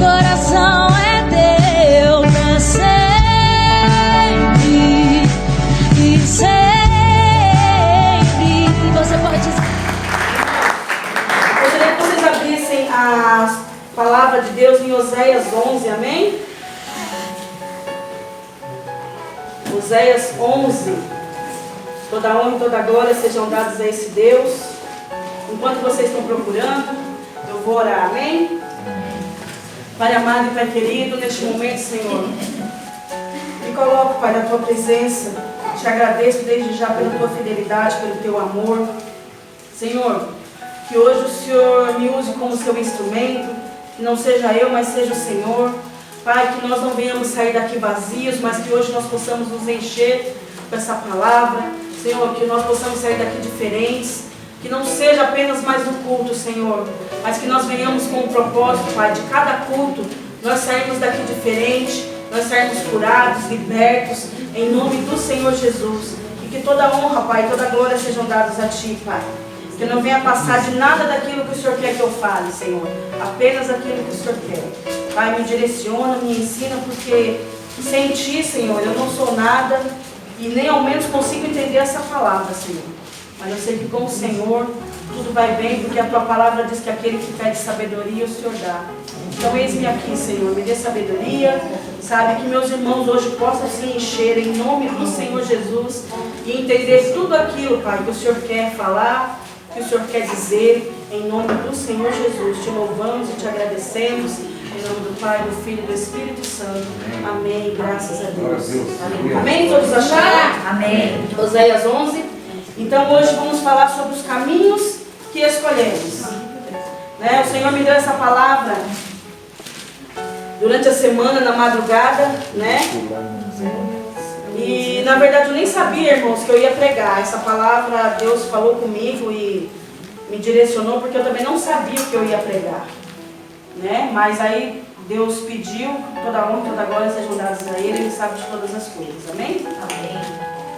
coração é teu pra sempre e sempre. Você pode dizer. Eu queria que vocês abrissem a palavra de Deus em Oséias 11, amém? Oséias 11. Toda honra e toda glória sejam dados a esse Deus. Enquanto vocês estão procurando, eu vou orar, amém? Pai amado e Pai querido, neste momento, Senhor, me coloco, Pai, na Tua presença. Te agradeço desde já pela Tua fidelidade, pelo Teu amor. Senhor, que hoje o Senhor me use como Seu instrumento, que não seja eu, mas seja o Senhor. Pai, que nós não venhamos sair daqui vazios, mas que hoje nós possamos nos encher com essa palavra. Senhor, que nós possamos sair daqui diferentes, que não seja apenas mais um culto, Senhor, mas que nós venhamos com o propósito, Pai, de cada culto, nós sairmos daqui diferente, nós sairmos curados, libertos, em nome do Senhor Jesus. E que toda honra, Pai, toda glória sejam dados a Ti, Pai. Que não venha passar de nada daquilo que o Senhor quer que eu fale, Senhor, apenas aquilo que o Senhor quer. Pai, me direciona, me ensina, porque sem Ti, Senhor, eu não sou nada e nem ao menos consigo entender essa palavra, Senhor. Mas eu sei que com o Senhor tudo vai bem, porque a Tua palavra diz que aquele que pede sabedoria, o Senhor dá. Então eis-me aqui, Senhor, me dê sabedoria, sabe, que meus irmãos hoje possam se encher em nome do Senhor Jesus e entender tudo aquilo, Pai, que o Senhor quer falar, que o Senhor quer dizer, em nome do Senhor Jesus. Te louvamos e te agradecemos, em nome do Pai, do Filho e do Espírito Santo. Amém. Graças a Deus. Amém. Amém? Todos acharam? Amém. Oséias 11. Então hoje vamos falar sobre os caminhos que escolhemos. Né? O Senhor me deu essa palavra durante a semana, na madrugada, né? E na verdade eu nem sabia, irmãos, que eu ia pregar. Essa palavra Deus falou comigo e me direcionou, porque eu também não sabia o que eu ia pregar, né? Mas aí Deus pediu, toda honra, toda glória sejam dadas a Ele, Ele sabe de todas as coisas, amém? Amém.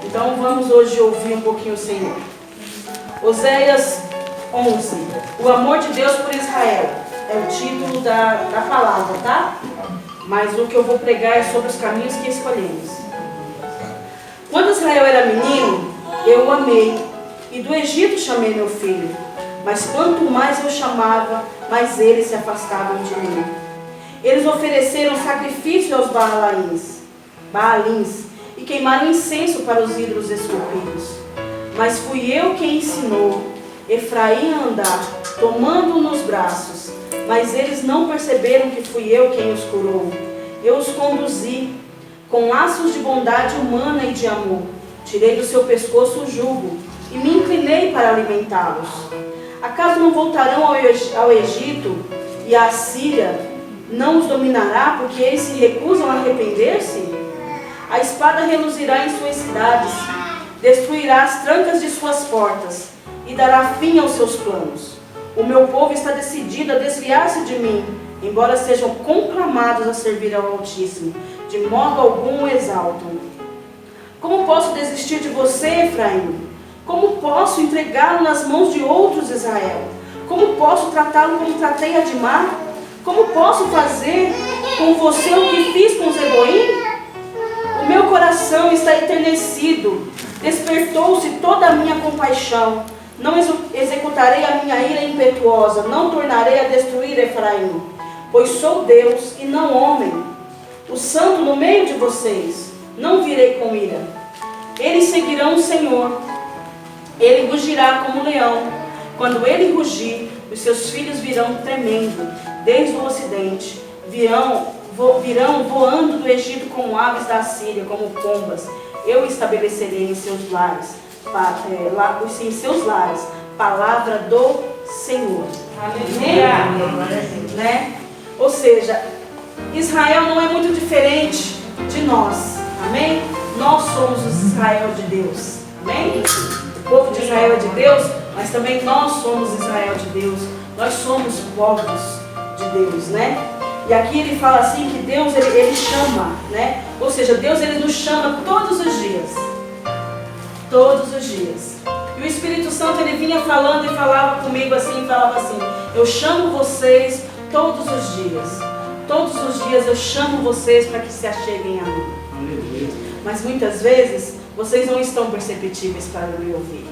Então vamos hoje ouvir um pouquinho o Senhor. Oséias 11. O amor de Deus por Israel. É o título da palavra, tá? Mas o que eu vou pregar é sobre os caminhos que escolhemos. Quando Israel era menino, eu o amei, e do Egito chamei meu filho. Mas quanto mais eu chamava, mais eles se afastavam de mim. Eles ofereceram sacrifício aos Baalins, e queimaram incenso para os ídolos esculpidos. Mas fui eu quem ensinou Efraim a andar, tomando-o nos braços. Mas eles não perceberam que fui eu quem os curou. Eu os conduzi com laços de bondade humana e de amor. Tirei do seu pescoço o jugo e me inclinei para alimentá-los. Acaso não voltarão ao Egito e a Assíria não os dominará, porque eles se recusam a arrepender-se? A espada reluzirá em suas cidades, destruirá as trancas de suas portas e dará fim aos seus planos. O meu povo está decidido a desviar-se de mim, embora sejam conclamados a servir ao Altíssimo. De modo algum o exaltam. Como posso desistir de você, Efraim? Como posso entregá-lo nas mãos de outros, Israel? Como posso tratá-lo como tratei Admar? Como posso fazer com você o que fiz com Zeboim? O meu coração está enternecido, despertou-se toda a minha compaixão. Não executarei a minha ira impetuosa, não tornarei a destruir Efraim, pois sou Deus e não homem, o santo no meio de vocês. Não virei com ira. Eles seguirão o Senhor, Ele rugirá como um leão. Quando Ele rugir, os seus filhos virão tremendo, desde o ocidente, virão voando do Egito como aves da Assíria, como pombas. Eu estabelecerei em seus lares, em seus lares, palavra do Senhor. Amém? Né? Ou seja, Israel não é muito diferente de nós. Amém? Nós somos os Israel de Deus. Amém? O povo de Israel é de Deus, mas também nós somos Israel de Deus. Nós somos povos de Deus, né? E aqui ele fala assim que Deus, ele chama, né? Ou seja, Deus, ele nos chama todos os dias. Todos os dias. E o Espírito Santo, ele vinha falando e falava comigo assim, falava assim: eu chamo vocês todos os dias. Todos os dias eu chamo vocês para que se acheguem a mim. Mas muitas vezes vocês não estão perceptíveis para me ouvir,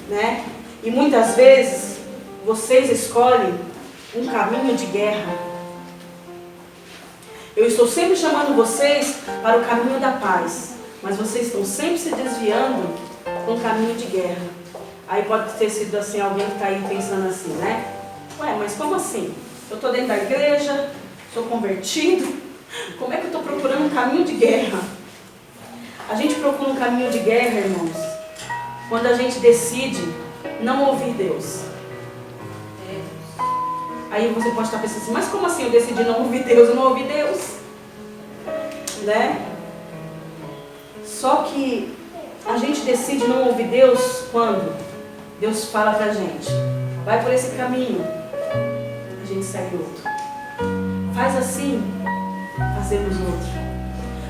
né? E muitas vezes vocês escolhem um caminho de guerra. Eu estou sempre chamando vocês para o caminho da paz, mas vocês estão sempre se desviando para um caminho de guerra. Aí pode ter sido assim, alguém que está aí pensando assim, né? Ué, mas como assim? Eu estou dentro da igreja, sou convertido, como é que eu estou procurando um caminho de guerra? A gente procura um caminho de guerra, irmãos, quando a gente decide não ouvir Deus. Aí você pode estar pensando assim, mas como assim eu decidi não ouvir Deus? Eu não ouvi Deus, né? Só que a gente decide não ouvir Deus quando Deus fala pra gente, vai por esse caminho, a gente segue outro. Faz assim, fazemos outro.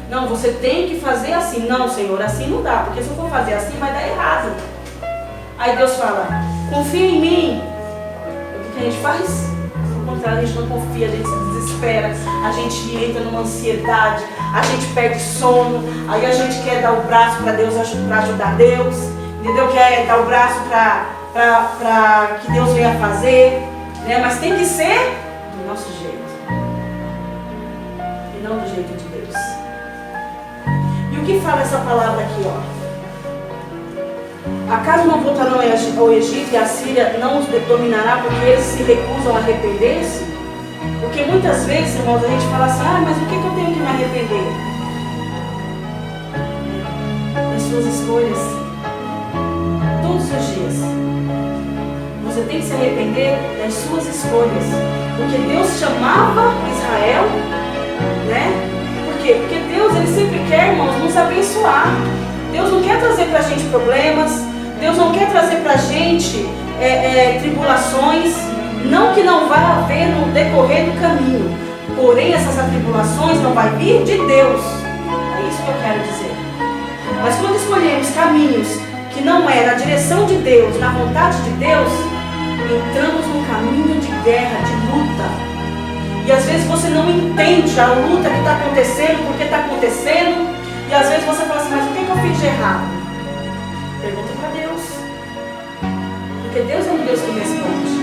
Não, você tem que fazer assim. Não, Senhor, assim não dá, porque se eu for fazer assim vai dar errado. Aí Deus fala, confia em mim. O que a gente faz? Ao contrário, a gente não confia, a gente se desespera, a gente entra numa ansiedade, a gente perde sono, aí a gente quer dar o braço para Deus, para ajudar Deus, entendeu? Quer dar o braço para que Deus venha fazer, né? Mas tem que ser do nosso jeito e não do jeito de Deus. E o que fala essa palavra aqui, ó? Acaso não voltarão ao Egito e a Síria não os dominará porque eles se recusam a arrepender-se? Porque muitas vezes, irmãos, a gente fala assim, mas o que eu tenho que me arrepender? Das suas escolhas. Todos os dias. Você tem que se arrepender das suas escolhas. Porque Deus chamava Israel, né? Por quê? Porque Deus, Ele sempre quer, irmãos, nos abençoar. Deus não quer trazer pra gente problemas. Deus não quer trazer pra gente tribulações. Não que não vai haver no decorrer do caminho. Porém, essas tribulações não vai vir de Deus. É isso que eu quero dizer. Mas quando escolhemos caminhos que não é na direção de Deus, na vontade de Deus, entramos num caminho de guerra, de luta. E às vezes você não entende a luta que está acontecendo, porque está acontecendo. E às vezes você fala assim, mas o que eu fiz de errado? Pergunta para Deus. Porque Deus é um Deus que responde.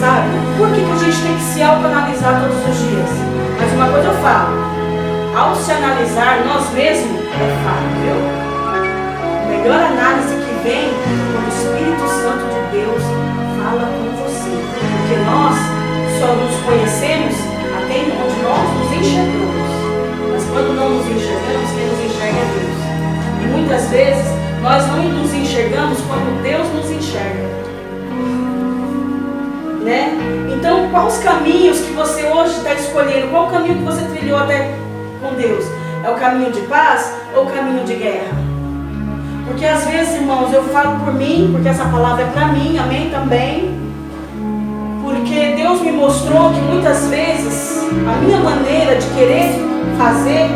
Sabe? Por que a gente tem que se autoanalisar todos os dias? Mas uma coisa eu falo, ao se analisar nós mesmos é fácil, viu? A melhor análise que vem quando o Espírito Santo de Deus fala com você. Porque nós só nos conhecemos até onde nós nos enxergamos. Mas quando não nos enxergamos, quem nos enxerga é Deus. E muitas vezes nós não nos enxergamos quando Deus nos enxerga. Né? Então, quais os caminhos que você hoje está escolhendo? Qual o caminho que você trilhou até com Deus? É o caminho de paz ou o caminho de guerra? Porque às vezes, irmãos, eu falo por mim, porque essa palavra é para mim, amém também. Porque Deus me mostrou que muitas vezes a minha maneira de querer fazer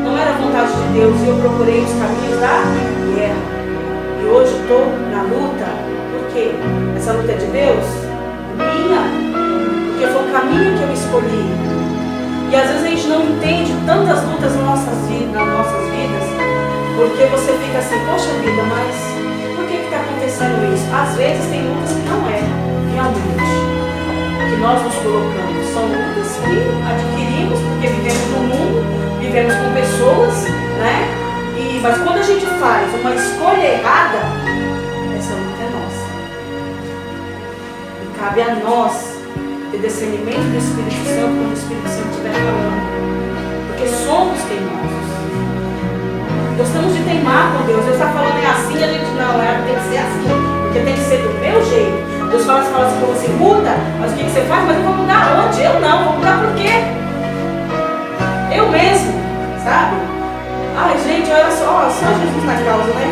não era a vontade de Deus e eu procurei os caminhos da guerra. E hoje estou na luta. Por quê? Essa luta é de Deus? Minha, porque foi o caminho que eu escolhi. E às vezes a gente não entende tantas lutas nas nossas vidas, porque você fica assim, poxa vida, mas por que está acontecendo isso? Às vezes tem lutas que não é realmente que nós nos colocamos, são lutas que adquirimos porque vivemos no mundo, vivemos com pessoas, né? Mas quando a gente faz uma escolha errada, essa luta é nossa. Cabe a nós ter discernimento do Espírito Santo quando o Espírito Santo estiver falando. Porque somos teimosos. Gostamos de teimar com Deus. Deus está falando assim, a gente não, tem que ser assim. Porque tem que ser do meu jeito. Deus fala assim para você, muda, mas o que você faz? Mas eu vou mudar onde? Eu não, vou mudar por quê? Eu mesmo, sabe? Ai gente, olha só Jesus na causa, né?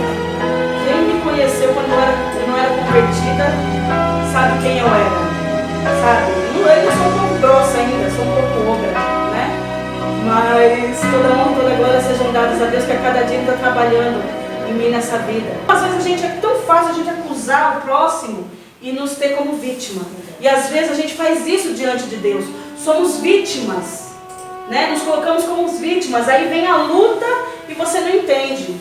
Quem me conheceu quando eu não era convertida, sabe quem eu era, sabe? Eu sou um pouco grossa ainda, sou um pouco ogra, né? Mas toda honra, toda glória sejam dadas a Deus, que a cada dia Ele está trabalhando em mim nessa vida. Às vezes é tão fácil a gente acusar o próximo e nos ter como vítima. E às vezes a gente faz isso diante de Deus. Somos vítimas, né? Nos colocamos como vítimas. Aí vem a luta e você não entende,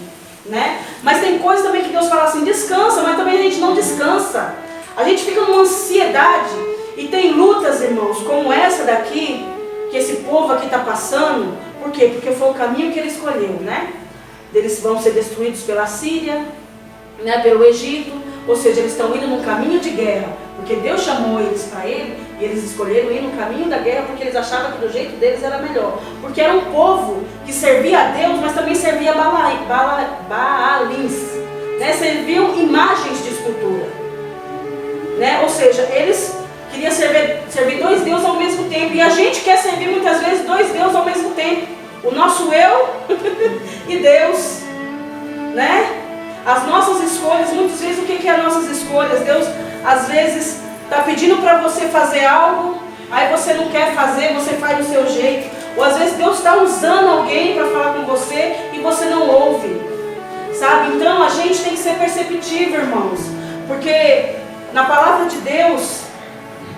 né? Mas tem coisas também que Deus fala assim, descansa, mas também a gente não descansa. A gente fica numa ansiedade. E tem lutas, irmãos, como essa daqui, que esse povo aqui está passando. Por quê? Porque foi o caminho que ele escolheu, né? Eles vão ser destruídos pela Síria, né? Pelo Egito. Ou seja, eles estão indo num caminho de guerra. Porque Deus chamou eles para ele. E eles escolheram ir no caminho da guerra porque eles achavam que do jeito deles era melhor. Porque era um povo que servia a Deus, mas também servia Baalins, né? Serviam imagens de escultura, né? Ou seja, eles queriam servir dois deuses ao mesmo tempo. E a gente quer servir muitas vezes dois deuses ao mesmo tempo. O nosso eu e Deus, né? As nossas escolhas, muitas vezes o que é as nossas escolhas? Deus às vezes está pedindo para você fazer algo, aí você não quer fazer, você faz do seu jeito. Ou às vezes Deus está usando alguém para falar com você e você não ouve, sabe? Então a gente tem que ser perceptivo, irmãos, porque na palavra de Deus,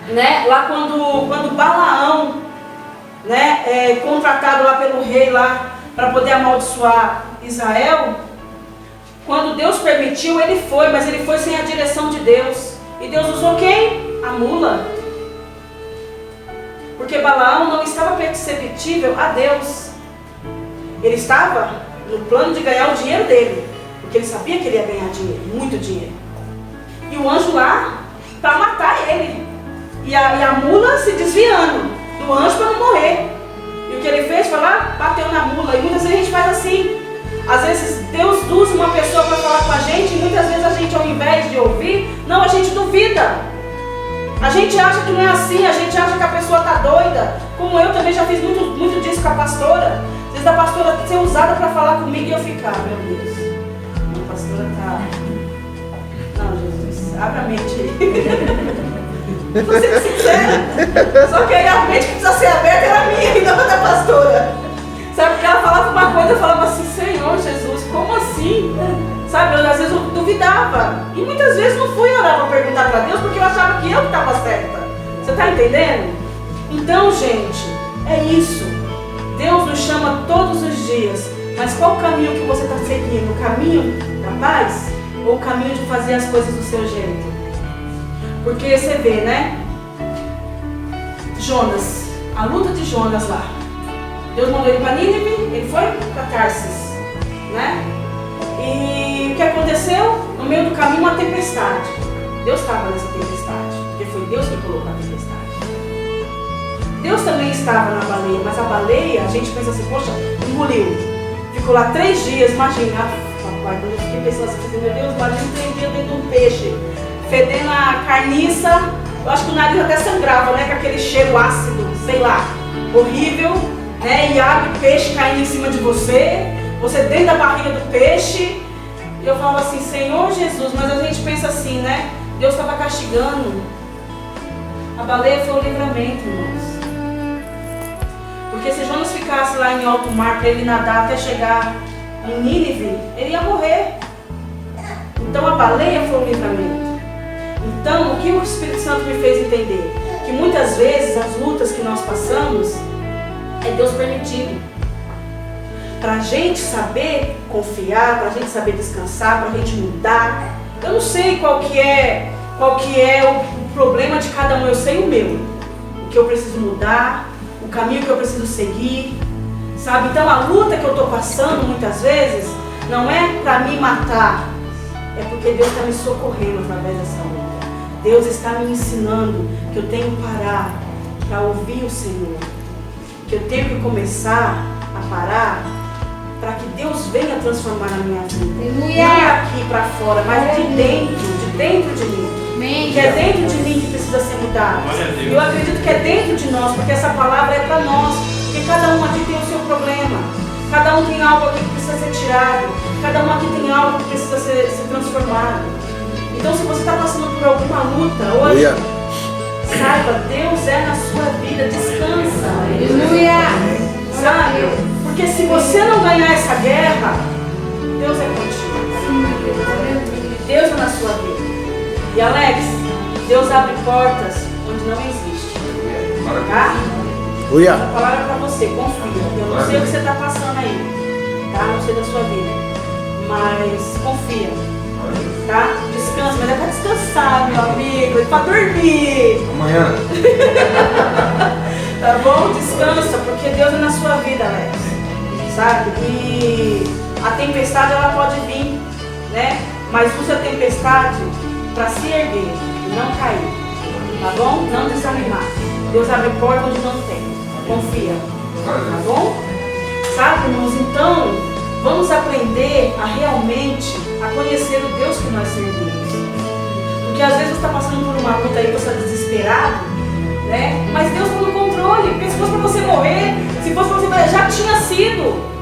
né, lá quando Balaão, né, é contratado lá pelo rei lá para poder amaldiçoar Israel, quando Deus permitiu, ele foi, mas ele foi sem a direção de Deus. E Deus usou quem? A mula. Porque Balaão não estava perceptível a Deus. Ele estava no plano de ganhar o dinheiro dele, porque ele sabia que ele ia ganhar dinheiro, muito dinheiro. E o anjo lá para matar ele. E a mula se desviando do anjo para não morrer. E o que ele fez foi lá, bateu na mula. E muitas vezes a gente faz assim. Às vezes Deus usa uma pessoa para falar com a gente. E muitas vezes a gente, ao invés de ouvir, não, a gente duvida. A gente acha que não é assim. A gente acha que a pessoa está doida. Como eu também já fiz muito disso com a pastora. Às vezes a pastora ser usada para falar comigo e eu ficar, meu Deus, a pastora está... Não, Jesus, abre a mente aí. Vou ser sincera. Só que aí a mente que precisa ser aberta era minha e não da pastora. Sabe, porque ela falava uma coisa, eu falava assim, Senhor Jesus, como assim? Sabe, às vezes eu duvidava. E muitas vezes não fui orar para perguntar para Deus, porque eu achava que eu estava certa. Você está entendendo? Então, gente, é isso. Deus nos chama todos os dias. Mas qual o caminho que você está seguindo? O caminho da paz? Ou o caminho de fazer as coisas do seu jeito? Porque você vê, né? Jonas, a luta de Jonas lá. Deus mandou ele para Nínive, ele foi para Tarsis, né? E o que aconteceu? No meio do caminho, uma tempestade. Deus estava nessa tempestade, porque foi Deus que colocou a tempestade. Deus também estava na baleia, mas a baleia, a gente pensa assim, poxa, engoliu. Ficou lá 3 dias, imagina. Papai, quando eu fiquei pensando assim, meu Deus, imagina 3 dias dentro de um peixe, fedendo a carniça. Eu acho que o nariz até sangrava, né? Com aquele cheiro ácido, sei lá, horrível. Né, e abre peixe caindo em cima de você dentro da barriga do peixe. E eu falo assim, Senhor Jesus, mas a gente pensa assim, né? Deus estava castigando. A baleia foi o livramento, irmãos. Porque se Jonas ficasse lá em alto mar para ele nadar até chegar em Nínive, ele ia morrer. Então a baleia foi o livramento. Então o que o Espírito Santo me fez entender? Que muitas vezes as lutas que nós passamos é Deus permitido. Para a gente saber confiar, para a gente saber descansar, para a gente mudar. Eu não sei qual que é o problema de cada um, eu sei o meu. O que eu preciso mudar, o caminho que eu preciso seguir, sabe? Então a luta que eu estou passando muitas vezes não é para me matar, é porque Deus está me socorrendo através dessa luta. Deus está me ensinando que eu tenho que parar para ouvir o Senhor. Que eu tenho que começar a parar para que Deus venha transformar a minha vida. Aleluia. Não aqui para fora, mas de dentro de mim. Amém. Que é dentro de mim que precisa ser mudado. Eu acredito que é dentro de nós, porque essa palavra é para nós. Porque cada um aqui tem o seu problema. Cada um tem algo aqui que precisa ser tirado. Cada um aqui tem algo que precisa ser transformado. Então, se você está passando por alguma luta hoje, saiba, Deus é na sua vida, descansa. Aleluia. Sabe? Porque se você não ganhar essa guerra, Deus é contigo. Deus é na sua vida. E Alex, Deus abre portas onde não existe. Tá? Aleluia. A palavra é para você, confia. Eu não sei o que você está passando aí, tá? Não sei da sua vida, mas confia, tá? Descansa, mas é para descansar, meu amigo, é para dormir. Amanhã. Tá bom? Descansa, porque Deus é na sua vida, Alex. Sabe? E a tempestade ela pode vir, né? Mas use a tempestade para se erguer e não cair. Tá bom? Não desanimar. Deus abre porta onde não tem. Confia. Tá bom? Sabe, irmãos? Então, vamos aprender a realmente a conhecer o Deus que nós servimos. Porque às vezes você está passando por uma luta aí, você está desesperado, né? Mas Deus está no controle. Porque se fosse para você morrer, se fosse para você morrer, já tinha sido.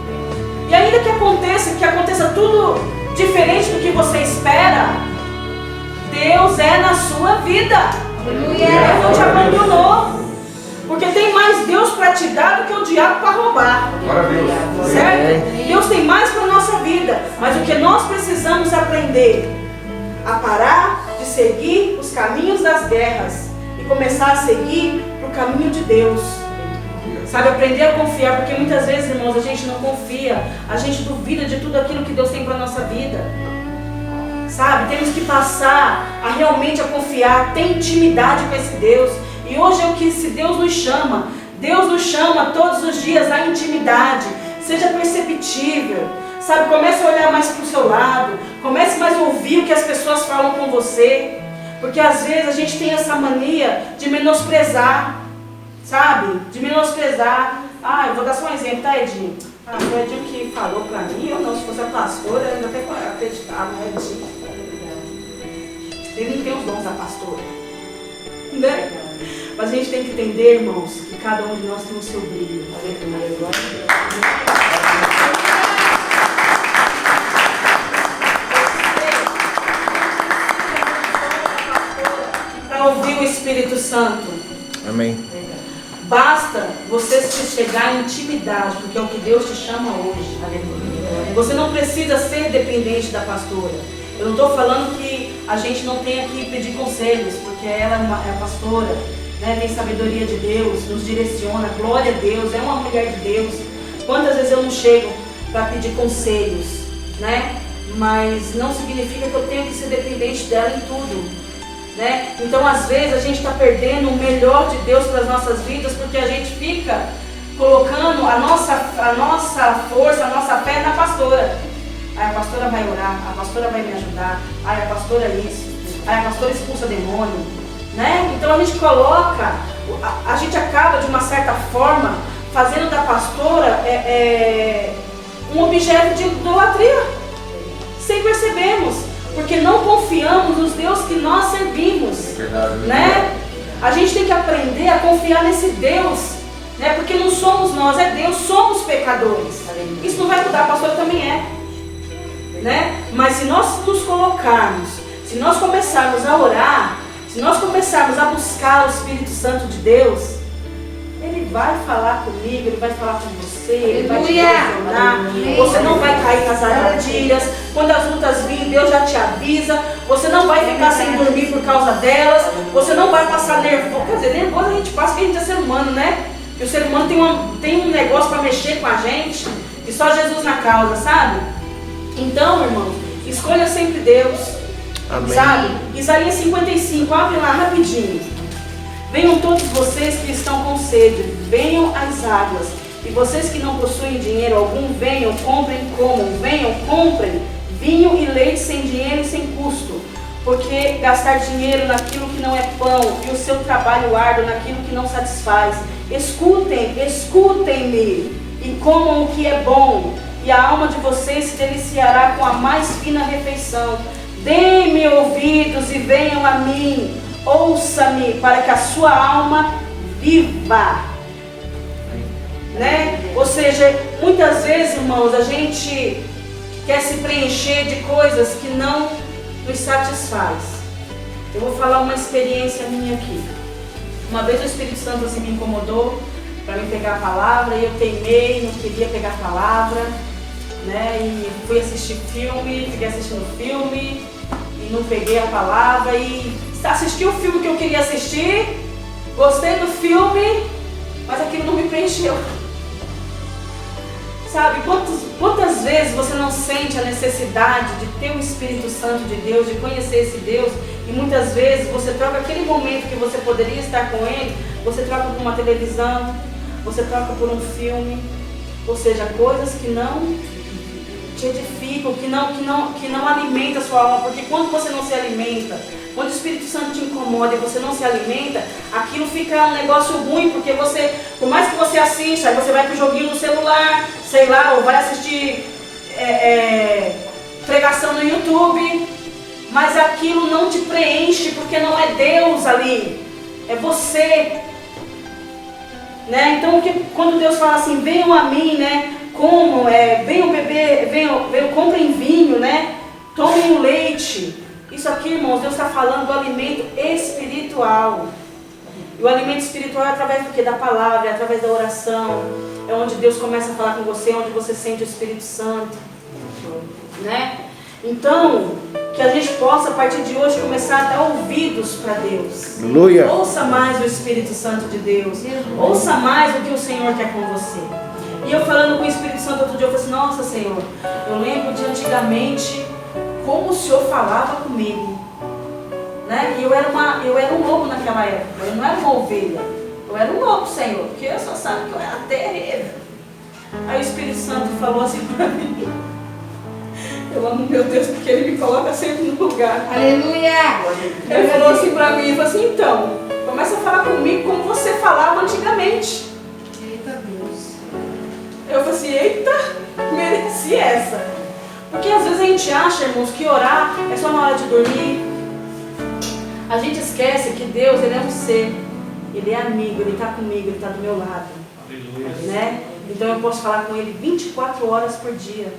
E ainda que aconteça tudo diferente do que você espera, Deus é na sua vida. Ele não te abandonou. Porque tem mais Deus para te dar do que o diabo para roubar. Certo? Deus tem mais para a nossa vida. Mas o que nós precisamos aprender? A parar de seguir os caminhos das guerras e começar a seguir para o caminho de Deus. Sabe, aprender a confiar, porque muitas vezes, irmãos, a gente não confia, a gente duvida de tudo aquilo que Deus tem para a nossa vida. Sabe, temos que passar a realmente a confiar, ter intimidade com esse Deus. E hoje é o que esse Deus nos chama todos os dias à intimidade. Seja perceptível, sabe, comece a olhar mais para o seu lado, comece mais a ouvir o que as pessoas falam com você. Porque às vezes a gente tem essa mania de menosprezar. Sabe? De menosprezar. Eu vou dar só um exemplo, tá, Edinho? Foi o Edinho que falou pra mim, ou não, se fosse a pastora, eu ainda até acreditava, né, Edinho? Ele não tem os dons da pastora, né? Mas a gente tem que entender, irmãos, que cada um de nós tem o seu brilho. Para ouvir o Espírito Santo. Amém. Basta você se chegar em intimidade, porque é o que Deus te chama hoje. Aleluia. Você não precisa ser dependente da pastora. Eu não estou falando que a gente não tenha que pedir conselhos, porque ela é a pastora, né? Tem sabedoria de Deus, nos direciona, glória a Deus, é uma mulher de Deus. Quantas vezes eu não chego para pedir conselhos, né? Mas não significa que eu tenho que ser dependente dela em tudo. Né? Então às vezes a gente está perdendo o melhor de Deus para as nossas vidas, porque a gente fica colocando a nossa força, a nossa fé na pastora. A pastora vai orar, a pastora vai me ajudar, a pastora isso, a pastora expulsa demônio, né? Então a gente coloca, a gente acaba de uma certa forma fazendo da pastora um objeto de idolatria, sem percebermos. Porque não confiamos nos Deus que nós servimos, né? A gente tem que aprender a confiar nesse Deus, né? Porque não somos nós, é Deus, somos pecadores. Isso não vai mudar, a pastora também é, né? Mas se nós nos colocarmos, se nós começarmos a orar, se nós começarmos a buscar o Espírito Santo de Deus, Ele vai falar comigo, Ele vai falar com você, Ele vai te direcionar. Você não vai cair nas armadilhas. Quando as lutas virem, Deus já te avisa. Você não vai ficar sem dormir por causa delas. Você não vai passar nervoso. Quer dizer, nervoso a gente passa porque a gente é ser humano, né? E o ser humano tem um negócio para mexer com a gente, e só Jesus na causa, sabe? Então, irmão, escolha sempre Deus. Amém. Sabe? Isaías 55, abre lá rapidinho. Venham todos vocês que estão com sede, venham às águas. E vocês que não possuem dinheiro algum, venham, comprem, comam. Venham, comprem vinho e leite sem dinheiro e sem custo. Porque gastar dinheiro naquilo que não é pão e o seu trabalho árduo naquilo que não satisfaz. Escutem-me e comam o que é bom. E a alma de vocês se deliciará com a mais fina refeição. Deem-me ouvidos e venham a mim. Ouça-me para que a sua alma viva, né? Ou seja, muitas vezes, irmãos, a gente quer se preencher de coisas que não nos satisfaz. Eu vou falar uma experiência minha aqui. Uma vez o Espírito Santo assim me incomodou para me pegar a palavra e eu teimei, não queria pegar a palavra, né? E fui assistir filme, fiquei assistindo filme. E não peguei a palavra e assisti o filme que eu queria assistir, gostei do filme, mas aquilo não me preencheu. Sabe, quantas vezes você não sente a necessidade de ter o Espírito Santo de Deus, de conhecer esse Deus, e muitas vezes você troca aquele momento que você poderia estar com Ele, você troca por uma televisão, você troca por um filme, ou seja, coisas que não te edificam, que não alimentam a sua alma, porque quando você não se alimenta, quando o Espírito Santo te incomoda e você não se alimenta, aquilo fica um negócio ruim, porque você, por mais que você assista, aí você vai pro joguinho no celular, sei lá, ou vai assistir pregação no YouTube, mas aquilo não te preenche, porque não é Deus ali, é você, né? Então, quando Deus fala assim, venham a mim, né? Como, venham beber, venham, comprem vinho, né? Tomem o leite. Isso aqui, irmãos, Deus está falando do alimento espiritual. E o alimento espiritual é através do quê? Da palavra, é através da oração. É onde Deus começa a falar com você, onde você sente o Espírito Santo, né? Então, que a gente possa, a partir de hoje, começar a dar ouvidos para Deus. Aleluia. Ouça mais o Espírito Santo de Deus. Ouça mais o que o Senhor quer com você. E eu falando com o Espírito Santo outro dia, eu falei assim, nossa, Senhor, eu lembro de antigamente como o Senhor falava comigo, né? E eu era um lobo naquela época, eu não era uma ovelha, eu era um lobo, Senhor, porque eu só sabia que eu era terrível. Aí o Espírito Santo falou assim para mim, eu amo meu Deus porque Ele me coloca sempre no lugar. Aleluia! Ele falou assim para mim, ele falou assim, então, começa a falar comigo como você falava antigamente. Eita Deus! Eu falei assim, eita, mereci essa. Porque às vezes a gente acha, irmãos, que orar é só na hora de dormir. A gente esquece que Deus, Ele é um ser. Ele é amigo, Ele está comigo, Ele está do meu lado. Aleluia. Né? Então eu posso falar com Ele 24 horas por dia.